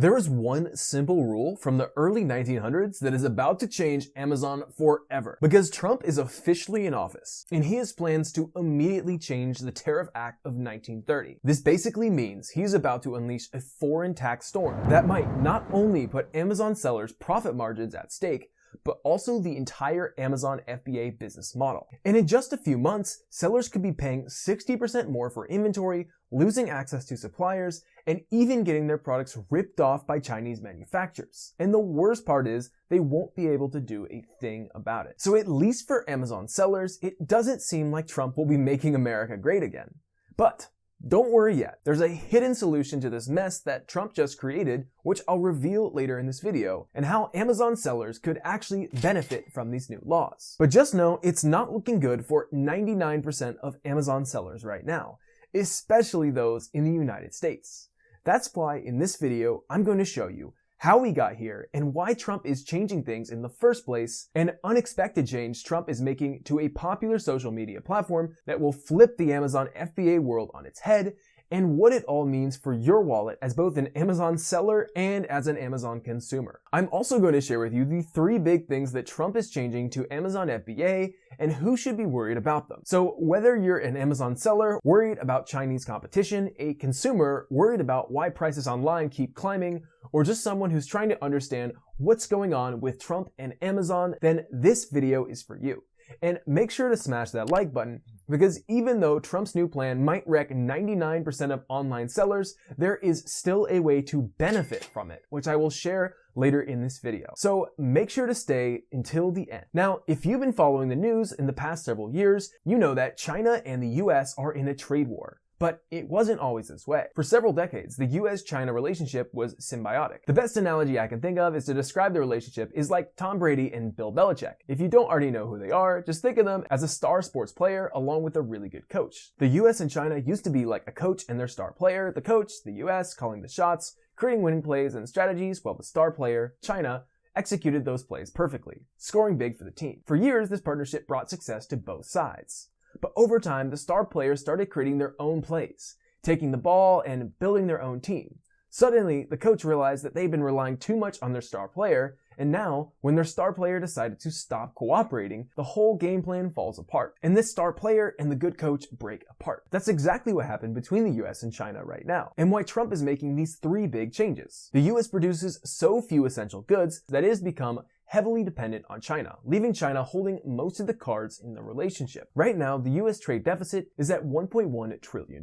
There is one simple rule from the early 1900s that is about to change Amazon forever, because Trump is officially in office, and he has plans to immediately change the Tariff Act of 1930. This basically means he's about to unleash a foreign tax storm that might not only put Amazon sellers' profit margins at stake, but also the entire Amazon FBA business model. And in just a few months, sellers could be paying 60% more for inventory, losing access to suppliers, and even getting their products ripped off by Chinese manufacturers. And the worst part is, they won't be able to do a thing about it. So at least for Amazon sellers, it doesn't seem like Trump will be making America great again. But don't worry yet. There's a hidden solution to this mess that Trump just created, which I'll reveal later in this video, and how Amazon sellers could actually benefit from these new laws. But just know it's not looking good for 99% of Amazon sellers right now, especially those in the United States. That's why in this video, I'm going to show you how we got here and why Trump is changing things in the first place, an unexpected change Trump is making to a popular social media platform that will flip the Amazon FBA world on its head, and what it all means for your wallet as both an Amazon seller and as an Amazon consumer. I'm also going to share with you the 3 big things that Trump is changing to Amazon FBA and who should be worried about them. So whether you're an Amazon seller worried about Chinese competition, a consumer worried about why prices online keep climbing, or just someone who's trying to understand what's going on with Trump and Amazon, then this video is for you. And make sure to smash that like button, because even though Trump's new plan might wreck 99% of online sellers, there is still a way to benefit from it, which I will share later in this video. So make sure to stay until the end. Now, if you've been following the news in the past several years, you know that China and the US are in a trade war. But it wasn't always this way. For several decades, the US-China relationship was symbiotic. The best analogy I can think of is to describe the relationship is like Tom Brady and Bill Belichick. If you don't already know who they are, just think of them as a star sports player along with a really good coach. The US and China used to be like a coach and their star player, the coach, the US, calling the shots, creating winning plays and strategies, while the star player, China, executed those plays perfectly, scoring big for the team. For years, this partnership brought success to both sides. But over time, the star players started creating their own plays, taking the ball and building their own team. Suddenly, the coach realized that they'd been relying too much on their star player, and now, when their star player decided to stop cooperating, the whole game plan falls apart. And this star player and the good coach break apart. That's exactly what happened between the US and China right now, and why Trump is making these 3 big changes. The US produces so few essential goods that it has become heavily dependent on China, leaving China holding most of the cards in the relationship. Right now, the US trade deficit is at $1.1 trillion.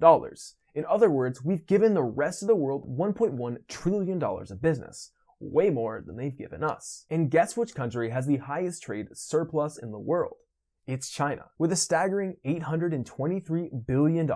In other words, we've given the rest of the world $1.1 trillion of business, way more than they've given us. And guess which country has the highest trade surplus in the world? It's China, with a staggering $823 billion,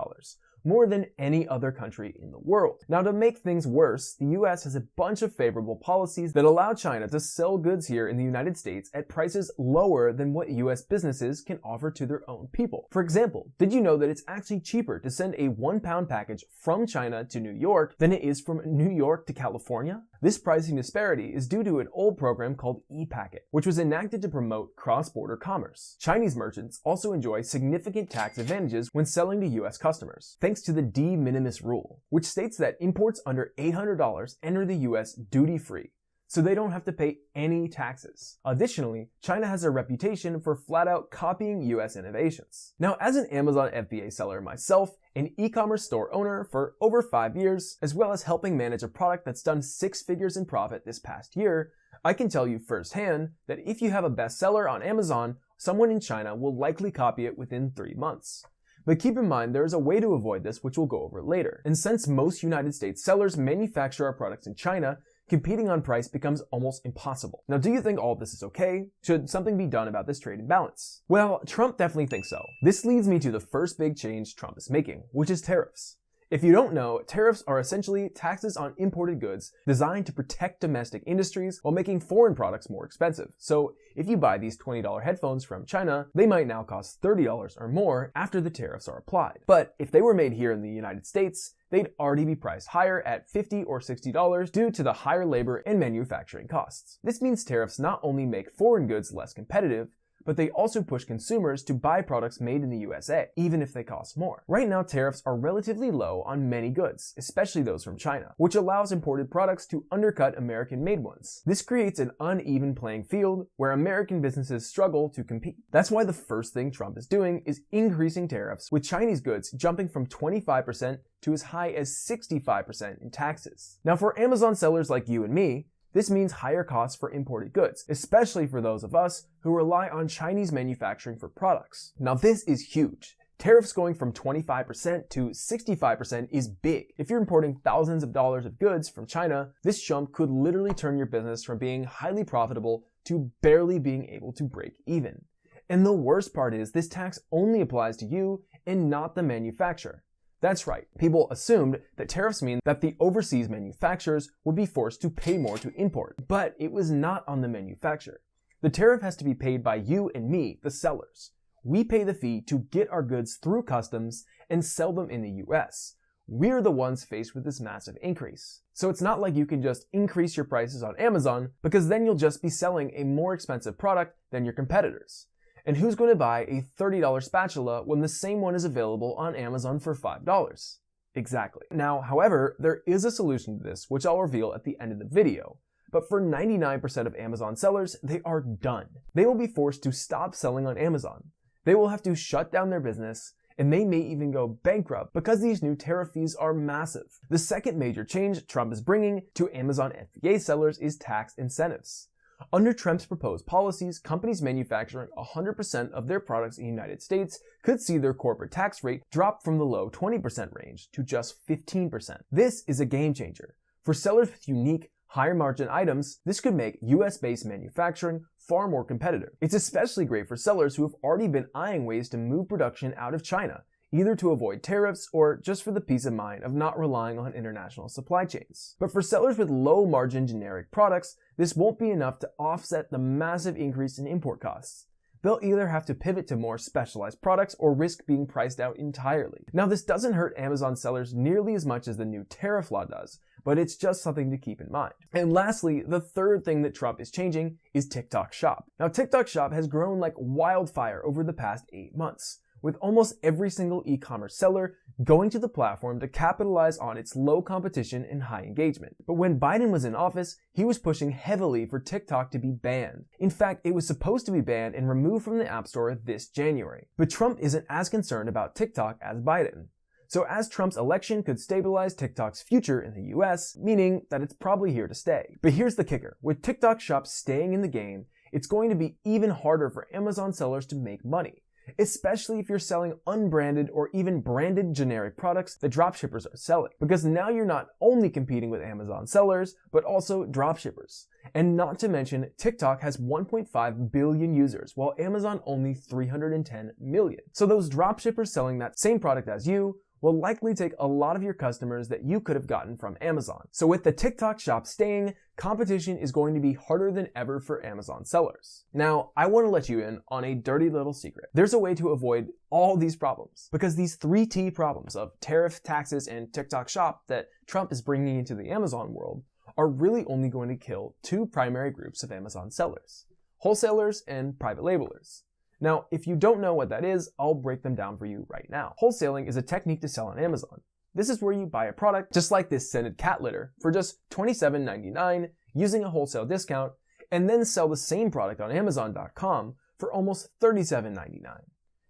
more than any other country in the world. Now, to make things worse, the US has a bunch of favorable policies that allow China to sell goods here in the United States at prices lower than what US businesses can offer to their own people. For example, did you know that it's actually cheaper to send a 1-pound package from China to New York than it is from New York to California? This pricing disparity is due to an old program called e-Packet, which was enacted to promote cross-border commerce. Chinese merchants also enjoy significant tax advantages when selling to US customers, thanks to the de minimis rule, which states that imports under $800 enter the US duty-free, so they don't have to pay any taxes. Additionally, China has a reputation for flat-out copying US innovations. Now, as an Amazon FBA seller myself, an e-commerce store owner for over 5 years, as well as helping manage a product that's done 6 figures in profit this past year, I can tell you firsthand that if you have a bestseller on Amazon, someone in China will likely copy it within 3 months. But keep in mind, there is a way to avoid this, which we'll go over later. And since most United States sellers manufacture our products in China, competing on price becomes almost impossible. Now, do you think all of this is okay? Should something be done about this trade imbalance? Well, Trump definitely thinks so. This leads me to the first big change Trump is making, which is tariffs. If you don't know, tariffs are essentially taxes on imported goods designed to protect domestic industries while making foreign products more expensive. So if you buy these $20 headphones from China, they might now cost $30 or more after the tariffs are applied. But if they were made here in the United States, they'd already be priced higher at $50 or $60 due to the higher labor and manufacturing costs. This means tariffs not only make foreign goods less competitive, but they also push consumers to buy products made in the USA, even if they cost more. Right now, tariffs are relatively low on many goods, especially those from China, which allows imported products to undercut American-made ones. This creates an uneven playing field where American businesses struggle to compete. That's why the first thing Trump is doing is increasing tariffs, with Chinese goods jumping from 25% to as high as 65% in taxes. Now, for Amazon sellers like you and me, this means higher costs for imported goods, especially for those of us who rely on Chinese manufacturing for products. Now, this is huge. Tariffs going from 25% to 65% is big. If you're importing thousands of dollars of goods from China, this jump could literally turn your business from being highly profitable to barely being able to break even. And the worst part is this tax only applies to you and not the manufacturer. That's right, people assumed that tariffs mean that the overseas manufacturers would be forced to pay more to import, but it was not on the manufacturer. The tariff has to be paid by you and me, the sellers. We pay the fee to get our goods through customs and sell them in the US. We're the ones faced with this massive increase. So it's not like you can just increase your prices on Amazon, because then you'll just be selling a more expensive product than your competitors. And who's going to buy a $30 spatula when the same one is available on Amazon for $5? Exactly. Now, however, there is a solution to this, which I'll reveal at the end of the video. But for 99% of Amazon sellers, they are done. They will be forced to stop selling on Amazon. They will have to shut down their business, and they may even go bankrupt because these new tariff fees are massive. The second major change Trump is bringing to Amazon FBA sellers is tax incentives. Under Trump's proposed policies, companies manufacturing 100% of their products in the United States could see their corporate tax rate drop from the low 20% range to just 15%. This is a game changer. For sellers with unique, higher margin items, this could make US-based manufacturing far more competitive. It's especially great for sellers who have already been eyeing ways to move production out of China, either to avoid tariffs or just for the peace of mind of not relying on international supply chains. But for sellers with low-margin generic products, this won't be enough to offset the massive increase in import costs. They'll either have to pivot to more specialized products or risk being priced out entirely. Now, this doesn't hurt Amazon sellers nearly as much as the new tariff law does, but it's just something to keep in mind. And lastly, the third thing that Trump is changing is TikTok Shop. Now, TikTok Shop has grown like wildfire over the past 8 months, with almost every single e-commerce seller going to the platform to capitalize on its low competition and high engagement. But when Biden was in office, he was pushing heavily for TikTok to be banned. In fact, it was supposed to be banned and removed from the App Store this January. But Trump isn't as concerned about TikTok as Biden. So as Trump's election could stabilize TikTok's future in the US, meaning that it's probably here to stay. But here's the kicker. With TikTok Shop staying in the game, it's going to be even harder for Amazon sellers to make money, especially if you're selling unbranded or even branded generic products that dropshippers are selling. Because now you're not only competing with Amazon sellers, but also dropshippers. And not to mention, TikTok has 1.5 billion users, while Amazon only 310 million. So those dropshippers selling that same product as you will likely take a lot of your customers that you could have gotten from Amazon. So with the TikTok Shop staying, competition is going to be harder than ever for Amazon sellers. Now, I want to let you in on a dirty little secret. There's a way to avoid all these problems, because these 3 T problems of tariff, taxes, and TikTok Shop that Trump is bringing into the Amazon world are really only going to kill 2 primary groups of Amazon sellers: wholesalers and private labelers. Now, if you don't know what that is, I'll break them down for you right now. Wholesaling is a technique to sell on Amazon. This is where you buy a product, just like this scented cat litter, for just $27.99 using a wholesale discount, and then sell the same product on Amazon.com for almost $37.99.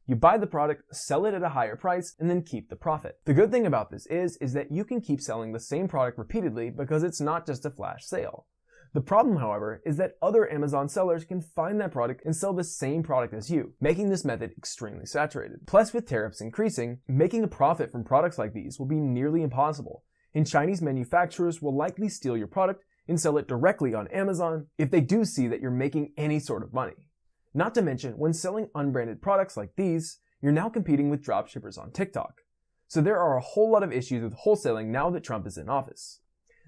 You buy the product, sell it at a higher price, and then keep the profit. The good thing about this is that you can keep selling the same product repeatedly because it's not just a flash sale. The problem, however, is that other Amazon sellers can find that product and sell the same product as you, making this method extremely saturated. Plus, with tariffs increasing, making a profit from products like these will be nearly impossible, and Chinese manufacturers will likely steal your product and sell it directly on Amazon if they do see that you're making any sort of money. Not to mention, when selling unbranded products like these, you're now competing with dropshippers on TikTok. So there are a whole lot of issues with wholesaling now that Trump is in office.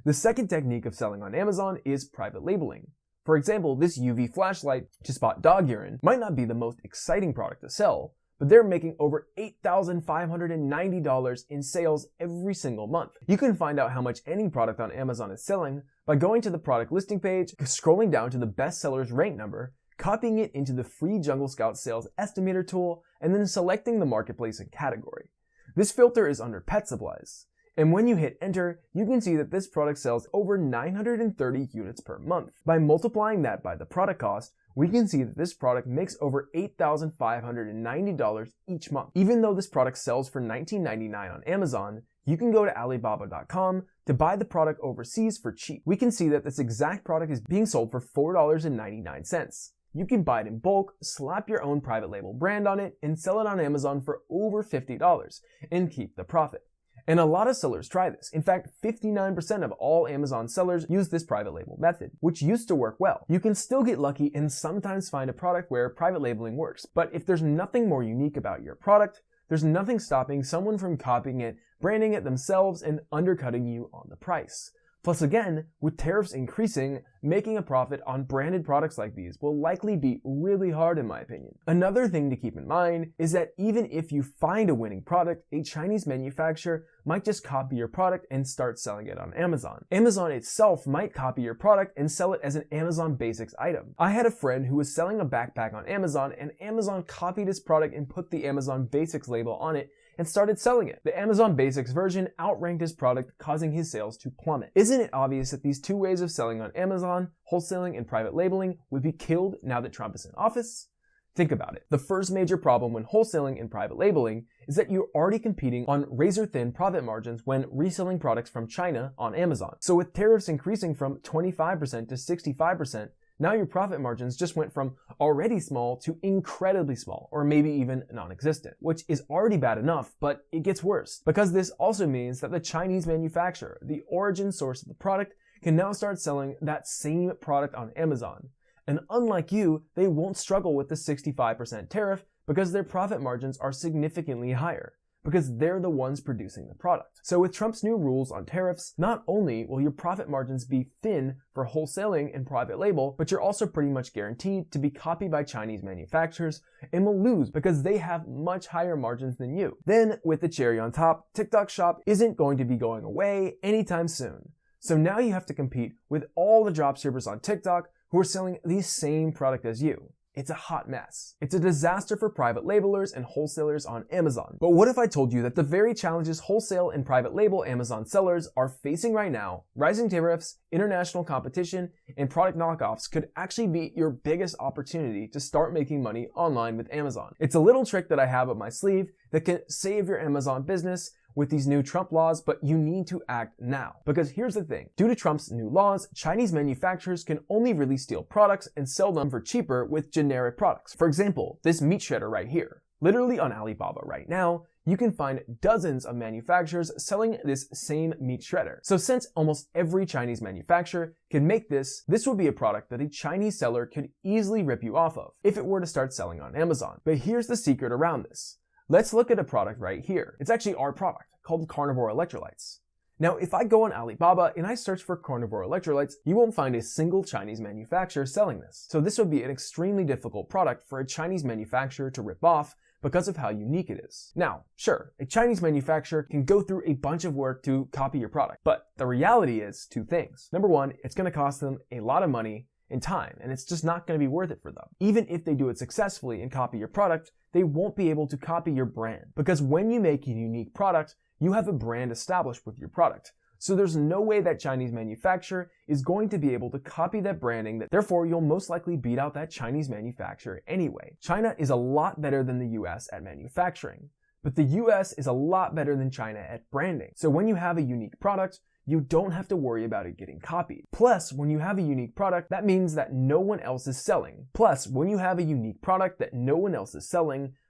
The second technique of selling on Amazon is private labeling. For example, this UV flashlight to spot dog urine might not be the most exciting product to sell, but they're making over $8,590 in sales every single month. You can find out how much any product on Amazon is selling by going to the product listing page, scrolling down to the best seller's rank number, copying it into the free Jungle Scout sales estimator tool, and then selecting the marketplace and category. This filter is under pet supplies. And when you hit enter, you can see that this product sells over 930 units per month. By multiplying that by the product cost, we can see that this product makes over $8,590 each month. Even though this product sells for $19.99 on Amazon, you can go to Alibaba.com to buy the product overseas for cheap. We can see that this exact product is being sold for $4.99. You can buy it in bulk, slap your own private label brand on it, and sell it on Amazon for over $50 and keep the profit. And a lot of sellers try this. In fact, 59% of all Amazon sellers use this private label method, which used to work well. You can still get lucky and sometimes find a product where private labeling works. But if there's nothing more unique about your product, there's nothing stopping someone from copying it, branding it themselves, and undercutting you on the price. Plus again, with tariffs increasing, making a profit on branded products like these will likely be really hard in my opinion. Another thing to keep in mind is that even if you find a winning product, a Chinese manufacturer might just copy your product and start selling it on Amazon. Amazon itself might copy your product and sell it as an Amazon Basics item. I had a friend who was selling a backpack on Amazon, and Amazon copied his product and put the Amazon Basics label on it and started selling it. The Amazon Basics version outranked his product, causing his sales to plummet. Isn't it obvious that these two ways of selling on Amazon, wholesaling and private labeling, would be killed now that Trump is in office? Think about it. The first major problem when wholesaling and private labeling is that you're already competing on razor-thin profit margins when reselling products from China on Amazon. So with tariffs increasing from 25% to 65%, now your profit margins just went from already small to incredibly small, or maybe even non-existent, which is already bad enough, but it gets worse. Because this also means that the Chinese manufacturer, the origin source of the product, can now start selling that same product on Amazon. And unlike you, they won't struggle with the 65% tariff because their profit margins are significantly higher, because they're the ones producing the product. So with Trump's new rules on tariffs, not only will your profit margins be thin for wholesaling and private label, but you're also pretty much guaranteed to be copied by Chinese manufacturers and will lose because they have much higher margins than you. Then, with the cherry on top, TikTok Shop isn't going to be going away anytime soon. So now you have to compete with all the dropshippers on TikTok who are selling the same product as you. It's a hot mess. It's a disaster for private labelers and wholesalers on Amazon. But what if I told you that the very challenges wholesale and private label Amazon sellers are facing right now, rising tariffs, international competition, and product knockoffs could actually be your biggest opportunity to start making money online with Amazon? It's a little trick that I have up my sleeve that can save your Amazon business with these new Trump laws, but you need to act now. Because here's the thing, due to Trump's new laws, Chinese manufacturers can only really steal products and sell them for cheaper with generic products. For example, this meat shredder right here. Literally on Alibaba right now, you can find dozens of manufacturers selling this same meat shredder. So since almost every Chinese manufacturer can make this would be a product that a Chinese seller could easily rip you off of if it were to start selling on Amazon. But here's the secret around this. Let's look at a product right here. It's actually our product, called Carnivore Electrolytes. Now, if I go on Alibaba and I search for Carnivore Electrolytes, you won't find a single Chinese manufacturer selling this. So this would be an extremely difficult product for a Chinese manufacturer to rip off because of how unique it is. Now, sure, a Chinese manufacturer can go through a bunch of work to copy your product, but the reality is two things. Number one, it's going to cost them a lot of money and time, and it's just not going to be worth it for them. Even if they do it successfully and copy your product, they won't be able to copy your brand. Because when you make a unique product, you have a brand established with your product. So there's no way that Chinese manufacturer is going to be able to copy that branding, therefore you'll most likely beat out that Chinese manufacturer anyway. China is a lot better than the US at manufacturing, but the US is a lot better than China at branding. So when you have a unique product, you don't have to worry about it getting copied. Plus, when you have a unique product, that means that no one else is selling.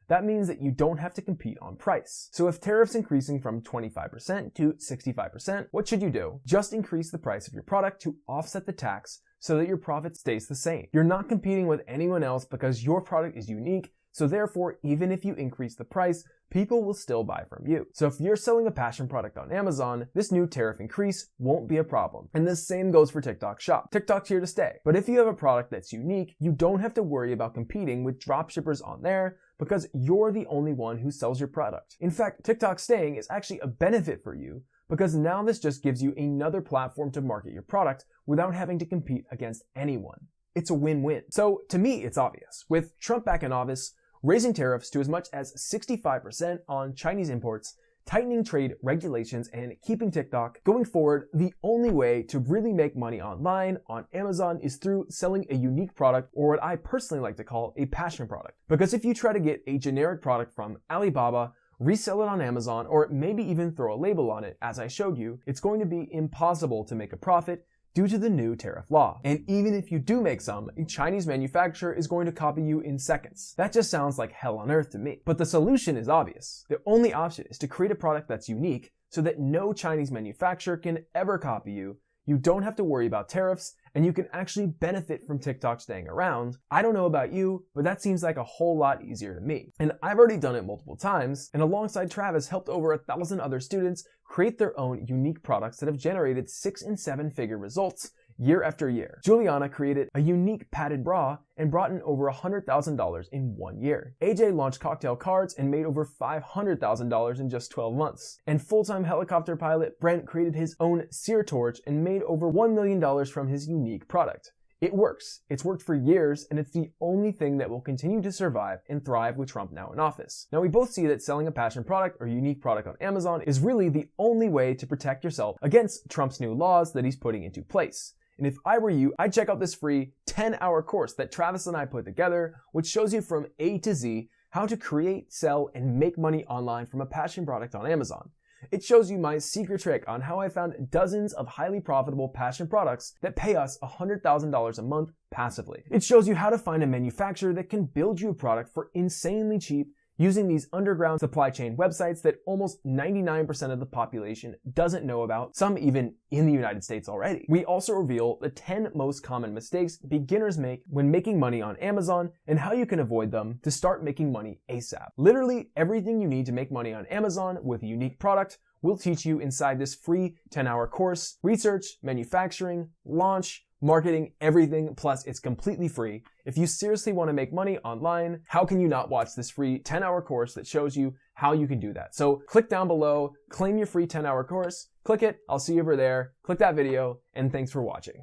That means that you don't have to compete on price. So if tariffs increasing from 25% to 65%, what should you do? Just increase the price of your product to offset the tax so that your profit stays the same. You're not competing with anyone else because your product is unique, so therefore, even if you increase the price, people will still buy from you. So if you're selling a passion product on Amazon, this new tariff increase won't be a problem. And the same goes for TikTok Shop. TikTok's here to stay. But if you have a product that's unique, you don't have to worry about competing with dropshippers on there because you're the only one who sells your product. In fact, TikTok staying is actually a benefit for you because now this just gives you another platform to market your product without having to compete against anyone. it's a win-win. So to me, it's obvious. With Trump back in office, raising tariffs to as much as 65% on Chinese imports, tightening trade regulations, and keeping TikTok, going forward, the only way to really make money online on Amazon is through selling a unique product, or what I personally like to call a passion product. Because if you try to get a generic product from Alibaba, resell it on Amazon, or maybe even throw a label on it, as I showed you, it's going to be impossible to make a profit due to the new tariff law. And even if you do make some, a Chinese manufacturer is going to copy you in seconds. That just sounds like hell on earth to me. But the solution is obvious. The only option is to create a product that's unique so that no Chinese manufacturer can ever copy you. You don't have to worry about tariffs, and you can actually benefit from TikTok staying around. I don't know about you, but that seems like a whole lot easier to me. And I've already done it multiple times, and alongside Travis helped over 1,000 other students create their own unique products that have generated 6- and 7-figure results year after year. Juliana created a unique padded bra and brought in over $100,000 in 1 year. AJ launched cocktail cards and made over $500,000 in just 12 months. And full-time helicopter pilot Brent created his own sear torch and made over $1 million from his unique product. It works. It's worked for years, and it's the only thing that will continue to survive and thrive with Trump now in office. Now, we both see that selling a passion product or unique product on Amazon is really the only way to protect yourself against Trump's new laws that he's putting into place. And if I were you, I'd check out this free 10-hour course that Travis and I put together, which shows you from A to Z how to create, sell, and make money online from a passion product on Amazon. It shows you my secret trick on how I found dozens of highly profitable passion products that pay us $100,000 a month passively. It shows you how to find a manufacturer that can build you a product for insanely cheap using these underground supply chain websites that almost 99% of the population doesn't know about, some even in the United States already. We also reveal the 10 most common mistakes beginners make when making money on Amazon and how you can avoid them to start making money ASAP. Literally everything you need to make money on Amazon with a unique product we'll teach you inside this free 10-hour course. Research, manufacturing, launch, marketing, everything, plus it's completely free. If you seriously want to make money online, how can you not watch this free 10-hour course that shows you how you can do that? So click down below, claim your free 10-hour course, click it, I'll see you over there, click that video, and thanks for watching.